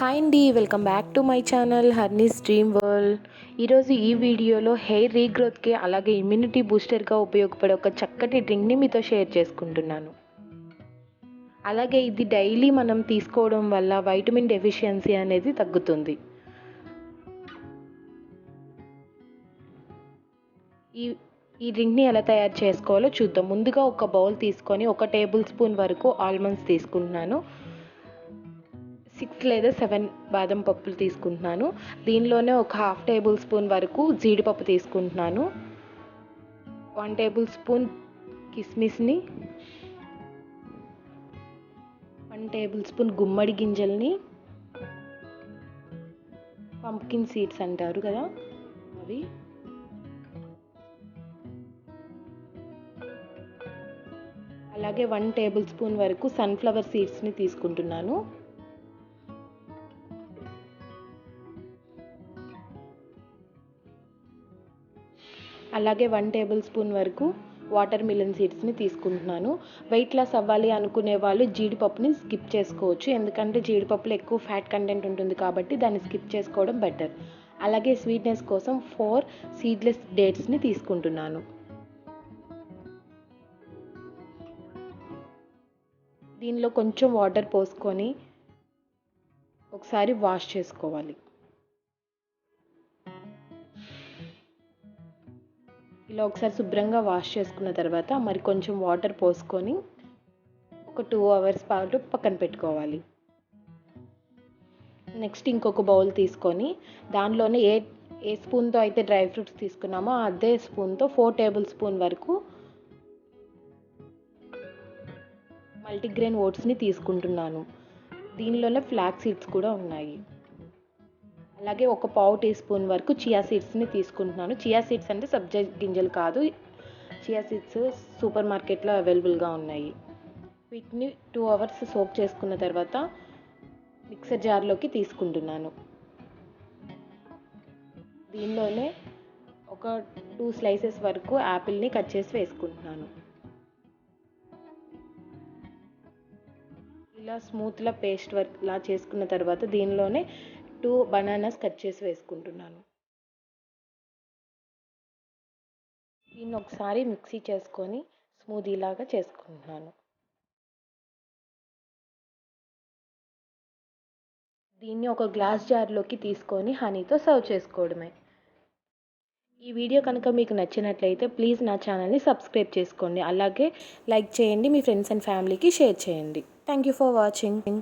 Hi అండి, welcome back to my channel హర్నీస్ dream world. ఈరోజు ఈ వీడియోలో హెయిర్ రీగ్రోత్కి అలాగే ఇమ్యూనిటీ బూస్టర్గా ఉపయోగపడే ఒక చక్కటి డ్రింక్ని మీతో షేర్ చేసుకుంటున్నాను. అలాగే ఇది డైలీ మనం తీసుకోవడం వల్ల వైటమిన్ డెఫిషియన్సీ అనేది తగ్గుతుంది. ఈ డ్రింక్ని ఎలా తయారు చేసుకోవాలో చూద్దాం. ముందుగా ఒక బౌల్ తీసుకొని 1 టేబుల్ స్పూన్ వరకు ఆల్మండ్స్ తీసుకుంటున్నాను. 6 లేదా 7 బాదం పప్పులు తీసుకుంటున్నాను. దీనిలోనే ఒక 1/2 టేబుల్ స్పూన్ వరకు జీడిపప్పు తీసుకుంటున్నాను. 1 టేబుల్ స్పూన్ కిస్మిస్ని, 1 టేబుల్ స్పూన్ గుమ్మడి గింజల్ని, పంప్కిన్ సీడ్స్ అంటారు కదా అవి, అలాగే 1 టేబుల్ స్పూన్ వరకు సన్ఫ్లవర్ సీడ్స్ని తీసుకుంటున్నాను. అలాగే 1 టేబుల్ స్పూన్ వరకు వాటర్ మిలన్ సీడ్స్ని తీసుకుంటున్నాను. వెయిట్ లాస్ అవ్వాలి అనుకునే వాళ్ళు జీడిపప్పుని స్కిప్ చేసుకోవచ్చు, ఎందుకంటే జీడిపప్పులో ఎక్కువ ఫ్యాట్ కంటెంట్ ఉంటుంది కాబట్టి దాన్ని స్కిప్ చేసుకోవడం బెటర్. అలాగే స్వీట్నెస్ కోసం 4 సీడ్లెస్ డేట్స్ని తీసుకుంటున్నాను. దీనిలో కొంచెం వాటర్ పోసుకొని ఒకసారి వాష్ చేసుకోవాలి. ఇలా ఒకసారి శుభ్రంగా వాష్ చేసుకున్న తర్వాత మరి కొంచెం వాటర్ పోసుకొని ఒక 2 అవర్స్ పాటు పక్కన పెట్టుకోవాలి. నెక్స్ట్ ఇంకొక బౌల్ తీసుకొని దానిలోనే ఏ స్పూన్తో అయితే డ్రై ఫ్రూట్స్ తీసుకున్నామో అదే స్పూన్తో 4 టేబుల్ స్పూన్ వరకు మల్టీగ్రెయిన్ ఓట్స్ని తీసుకుంటున్నాను. దీనిలోనే ఫ్లాక్స్ సీడ్స్ కూడా ఉన్నాయి. అలాగే ఒక 1/2 టీ స్పూన్ వరకు చియా సీడ్స్ని తీసుకుంటున్నాను. చియా సీడ్స్ అంటే సబ్జా గింజలు కాదు, చియా సీడ్స్ సూపర్ మార్కెట్లో అవైలబుల్గా ఉన్నాయి. వీటిని 2 అవర్స్ సోక్ చేసుకున్న తర్వాత మిక్సర్ జార్లోకి తీసుకుంటున్నాను. దీనిలోనే ఒక 2 స్లైసెస్ వరకు యాపిల్ని కట్ చేసి వేసుకుంటున్నాను. ఇలా స్మూత్లా పేస్ట్ వర్క్లా చేసుకున్న తర్వాత దీనిలోనే 2 బనానాస్ కట్ చేసి వేసుకుంటున్నాను. దీన్ని ఒకసారి మిక్సీ చేసుకొని స్మూదీ లాగా చేసుకుంటున్నాను. దీన్ని ఒక గ్లాస్ జార్లోకి తీసుకొని హనీతో సర్వ్ చేసుకోవడమే. ఈ వీడియో కనుక మీకు నచ్చినట్లయితే ప్లీజ్ నా ఛానల్ని సబ్స్క్రైబ్ చేసుకోండి. అలాగే లైక్ చేయండి, మీ ఫ్రెండ్స్ అండ్ ఫ్యామిలీకి షేర్ చేయండి. Thank you for watching.